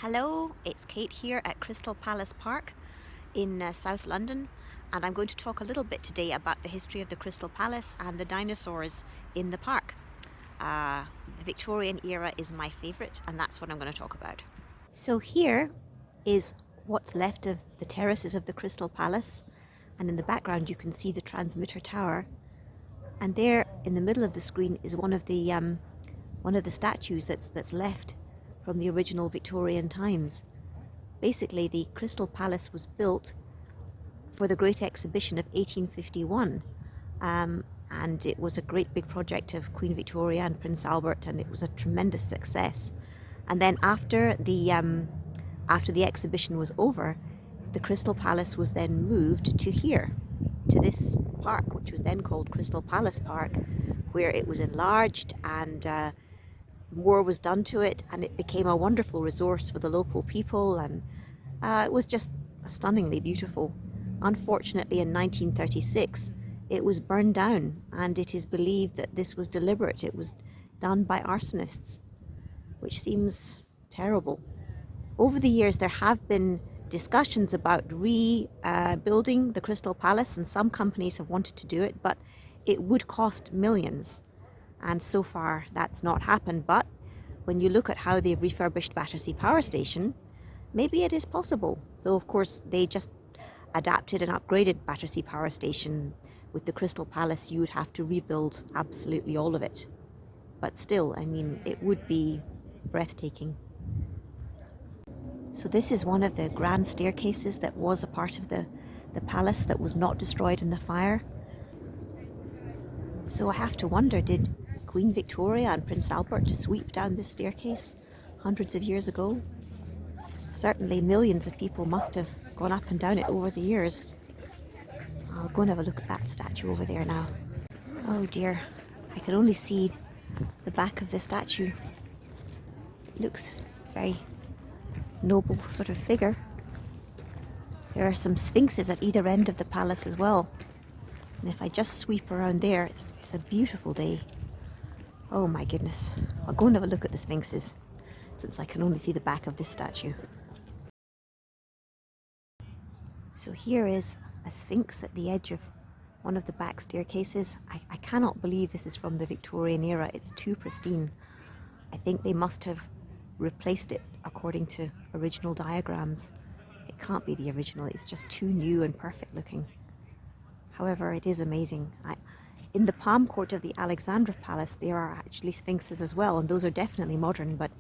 Hello, it's Kate here at Crystal Palace Park in South London, and I'm going to talk a little bit today about the history of the Crystal Palace and the dinosaurs in the park. The Victorian era is my favourite, and that's what I'm going to talk about. So here is what's left of the terraces of the Crystal Palace, and in the background you can see the transmitter tower, and there in the middle of the screen is one of the statues that's left from the original Victorian times. Basically, the Crystal Palace was built for the Great Exhibition of 1851, and it was a great big project of Queen Victoria and Prince Albert, and it was a tremendous success. And then after the exhibition was over, the Crystal Palace was then moved to here, to this park, which was then called Crystal Palace Park, where it was enlarged and more was done to it, and it became a wonderful resource for the local people, and it was just stunningly beautiful. Unfortunately, in 1936 it was burned down, and it is believed that this was deliberate. It was done by arsonists, which seems terrible. Over the years there have been discussions about rebuilding the Crystal Palace, and some companies have wanted to do it, but it would cost millions. And so far that's not happened, but when you look at how they've refurbished Battersea Power Station, maybe it is possible. Though of course they just adapted and upgraded Battersea Power Station. With the Crystal Palace you would have to rebuild absolutely all of it. But still, I mean, it would be breathtaking. So this is one of the grand staircases that was a part of the palace that was not destroyed in the fire. So I have to wonder, did Queen Victoria and Prince Albert sweep down this staircase hundreds of years ago? Certainly millions of people must have gone up and down it over the years. I'll go and have a look at that statue over there now. Oh dear, I can only see the back of the statue. It looks very noble sort of figure. There are some sphinxes at either end of the palace as well. And if I just sweep around there, it's a beautiful day. Oh my goodness. I'll go and have a look at the sphinxes, since I can only see the back of this statue. So here is a sphinx at the edge of one of the back staircases. I cannot believe this is from the Victorian era. It's too pristine. I think they must have replaced it according to original diagrams. It can't be the original. It's just too new and perfect looking. However, it is amazing. In the palm court of the Alexandra Palace there are actually sphinxes as well, and those are definitely modern, but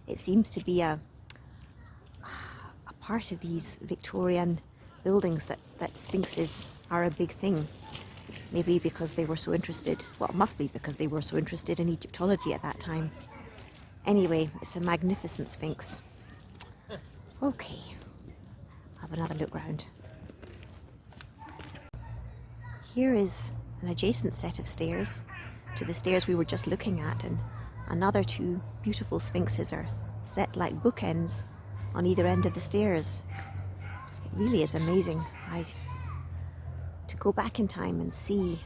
it seems to be a part of these Victorian buildings that sphinxes are a big thing. Maybe because they were so interested, well, it must be because they were so interested in Egyptology at that time. Anyway, it's a magnificent sphinx. Okay, have another look round. Here is an adjacent set of stairs to the stairs we were just looking at, and another two beautiful sphinxes are set like bookends on either end of the stairs. It really is amazing. To go back in time and see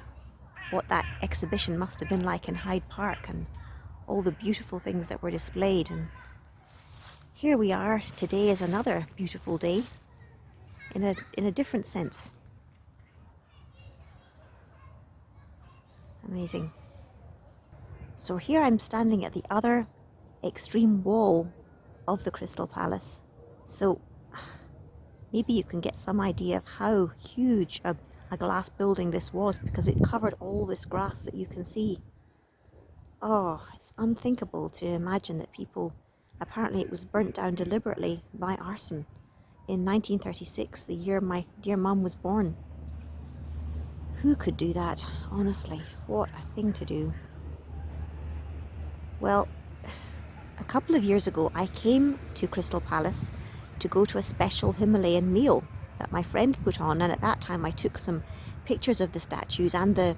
what that exhibition must have been like in Hyde Park, and all the beautiful things that were displayed. And here we are. Today is another beautiful day in a different sense. Amazing. So here I'm standing at the other extreme wall of the Crystal Palace. So maybe you can get some idea of how huge a glass building this was, because it covered all this grass that you can see. Oh, it's unthinkable to imagine that people, apparently it was burnt down deliberately by arson in 1936, the year my dear mum was born. Who could do that? Honestly, what a thing to do. Well, a couple of years ago I came to Crystal Palace to go to a special Himalayan meal that my friend put on, and at that time I took some pictures of the statues and the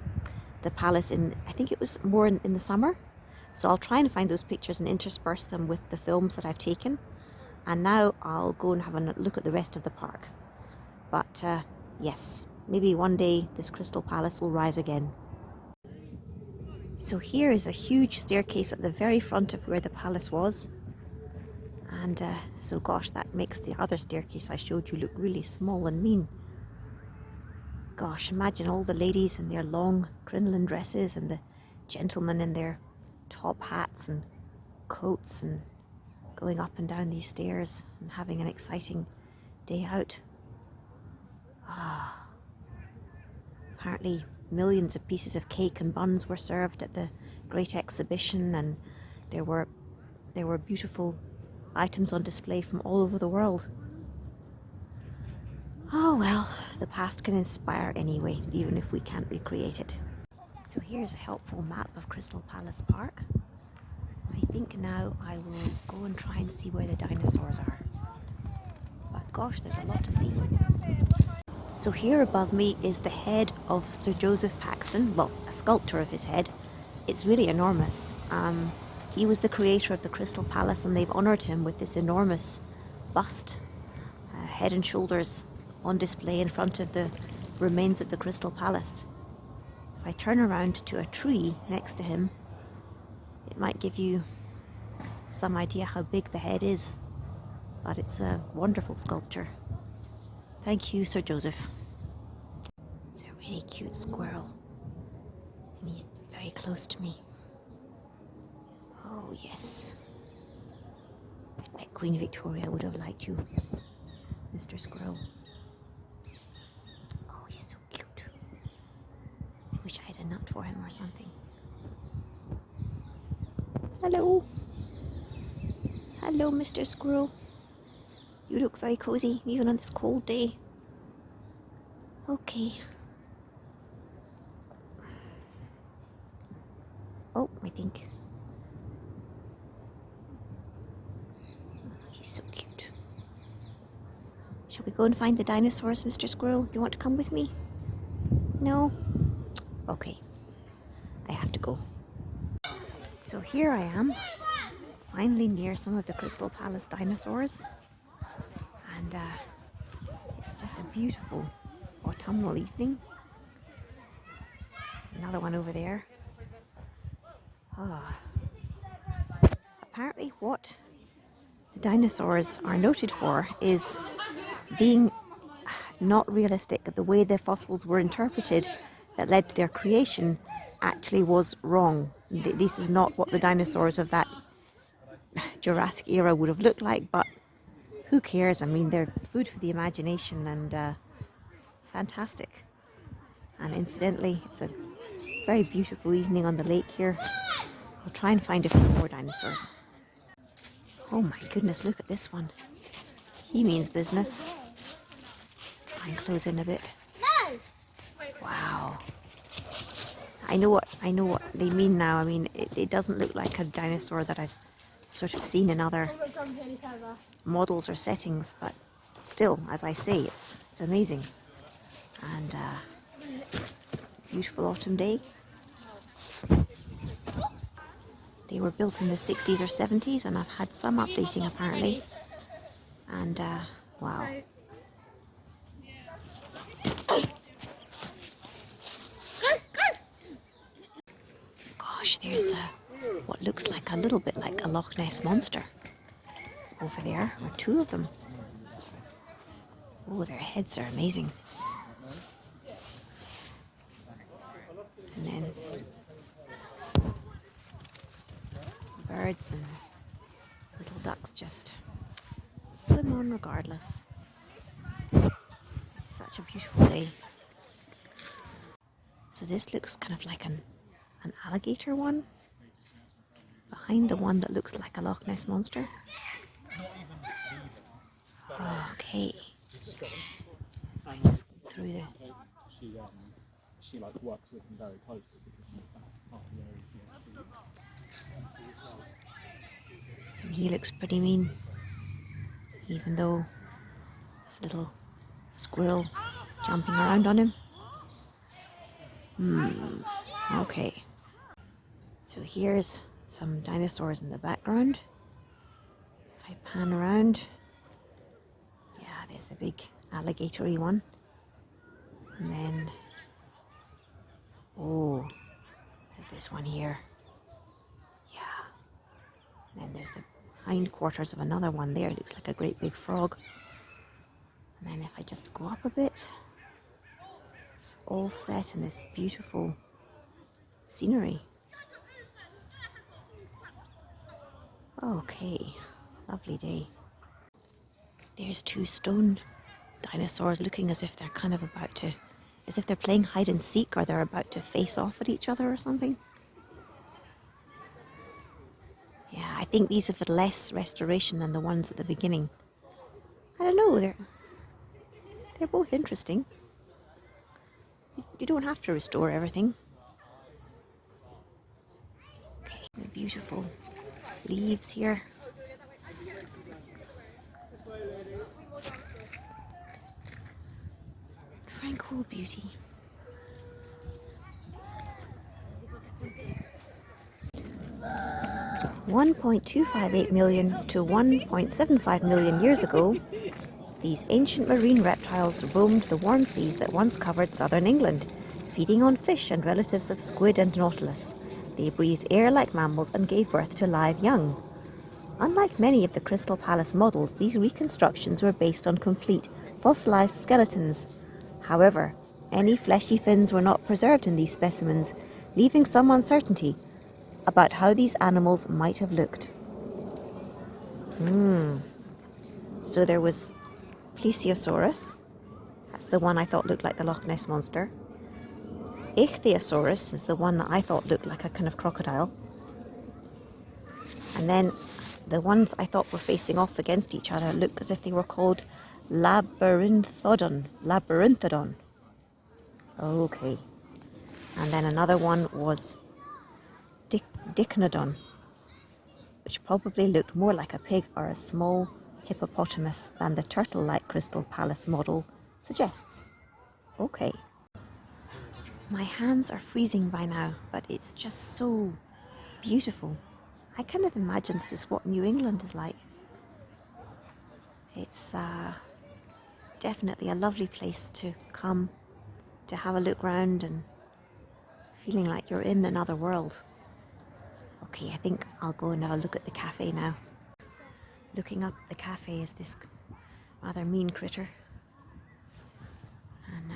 palace in, I think it was more in the summer. So I'll try and find those pictures and intersperse them with the films that I've taken. And now I'll go and have a look at the rest of the park. But yes, maybe one day this Crystal Palace will rise again. So here is a huge staircase at the very front of where the palace was. And so gosh, that makes the other staircase I showed you look really small and mean. Gosh, imagine all the ladies in their long crinoline dresses and the gentlemen in their top hats and coats and going up and down these stairs and having an exciting day out. Apparently millions of pieces of cake and buns were served at the great exhibition, and there were beautiful items on display from all over the world. Oh well, the past can inspire anyway, even if we can't recreate it. So here's a helpful map of Crystal Palace Park. I think now I will go and try and see where the dinosaurs are. But gosh, there's a lot to see. So here above me is the head of Sir Joseph Paxton, well, a sculpture of his head. It's really enormous. He was the creator of the Crystal Palace, and they've honoured him with this enormous bust, head and shoulders, on display in front of the remains of the Crystal Palace. If I turn around to a tree next to him, it might give you some idea how big the head is, but it's a wonderful sculpture. Thank you, Sir Joseph. It's a really cute squirrel, and he's very close to me. Oh yes. I bet Queen Victoria would have liked you, Mr. Squirrel. Oh, he's so cute. I wish I had a nut for him or something. Hello. Hello, Mr. Squirrel. You look very cozy, even on this cold day. Okay. Oh, I think. He's so cute. Shall we go and find the dinosaurs, Mr. Squirrel? Do you want to come with me? No? Okay. I have to go. So here I am, finally near some of the Crystal Palace dinosaurs. And it's just a beautiful autumnal evening. There's another one over there. Apparently what the dinosaurs are noted for is being not realistic. The way the fossils were interpreted that led to their creation actually was wrong. This is not what the dinosaurs of that Jurassic era would have looked like, but who cares? I mean, they're food for the imagination and fantastic. And incidentally, it's a very beautiful evening on the lake here. I'll try and find a few more dinosaurs. Oh my goodness, look at this one. He means business. Try and close in a bit. No! Wow. I know what they mean now. I mean, it doesn't look like a dinosaur that I've sort of seen in other models or settings, but still, as I say, it's amazing. And beautiful autumn day. They were built in the 60s or 70s, and I've had some updating apparently. And wow. Gosh, there's what looks like a little bit like a Loch Ness monster over there, or two of them. Oh, their heads are amazing. And then birds and little ducks just swim on regardless. It's such a beautiful day. So this looks kind of like an alligator one behind the one that looks like a Loch Ness monster. Okay. I just go through the... She like works with them very closely because that's part of the area. And he looks pretty mean, even though there's a little squirrel jumping around on him. Okay. So here's some dinosaurs in the background. If I pan around, yeah, there's the big alligatory one. And then, oh, there's this one here. Yeah. And then there's the hindquarters of another one there. It looks like a great big frog. And then if I just go up a bit, it's all set in this beautiful scenery. Okay, lovely day. There's two stone dinosaurs looking as if they're kind of about to, as if they're playing hide and seek, or they're about to face off at each other or something. Yeah, I think these have had less restoration than the ones at the beginning. I don't know, they're both interesting. You don't have to restore everything. Okay, the beautiful leaves here. Tranquil beauty. $1.258 million to 1.75 million years ago, these ancient marine reptiles roamed the warm seas that once covered southern England, feeding on fish and relatives of squid and nautilus. They breathed air like mammals and gave birth to live young. Unlike many of the Crystal Palace models, these reconstructions were based on complete, fossilized skeletons. However, any fleshy fins were not preserved in these specimens, leaving some uncertainty about how these animals might have looked. So there was Plesiosaurus. That's the one I thought looked like the Loch Ness Monster. Ichthyosaurus is the one that I thought looked like a kind of crocodile. And then the ones I thought were facing off against each other looked as if they were called Labyrinthodon. Labyrinthodon. Okay. And then another one was Dicynodon, which probably looked more like a pig or a small hippopotamus than the turtle-like Crystal Palace model suggests. Okay. My hands are freezing by now, but it's just so beautiful. I kind of imagine this is what New England is like. It's definitely a lovely place to come, to have a look round and feeling like you're in another world. Okay, I think I'll go and have a look at the cafe now. Looking up at the cafe is this rather mean critter. And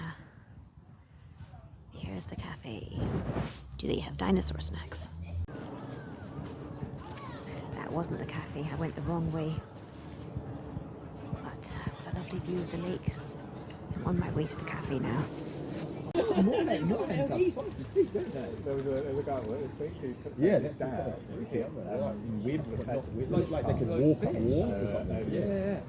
here's the cafe. Do they have dinosaur snacks? That wasn't the cafe, I went the wrong way. But what a lovely view of the lake. I'm on my way to the cafe now. Yeah, that's down. Like they could walk on water or something. Yeah.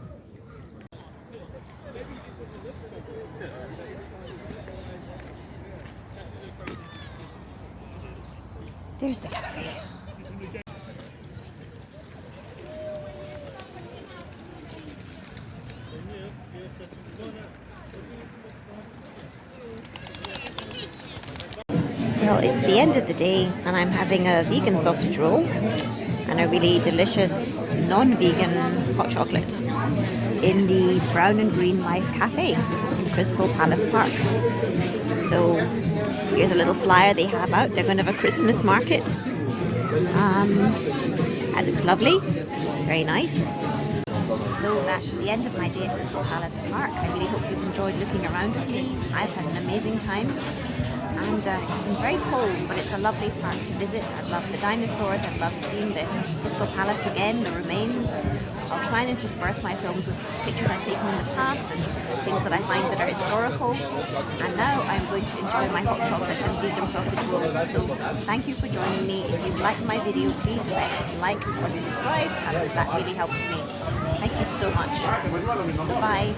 There's the cafe. Well, it's the end of the day and I'm having a vegan sausage roll and a really delicious non-vegan hot chocolate in the Brown and Green Life Cafe in Crystal Palace Park. So here's a little flyer they have out. They're going to have a Christmas market. That looks lovely, very nice. So that's the end of my day at Crystal Palace Park. I really hope you've enjoyed looking around with me. I've had an amazing time. And it's been very cold, but it's a lovely park to visit. I love the dinosaurs, I love seeing the Crystal Palace again, the remains. I'll try and intersperse my films with pictures I've taken in the past and things that I find that are historical. And now I'm going to enjoy my hot chocolate and vegan sausage roll. So thank you for joining me. If you've liked my video, please press like or subscribe, and that really helps me. Thank you so much. Goodbye.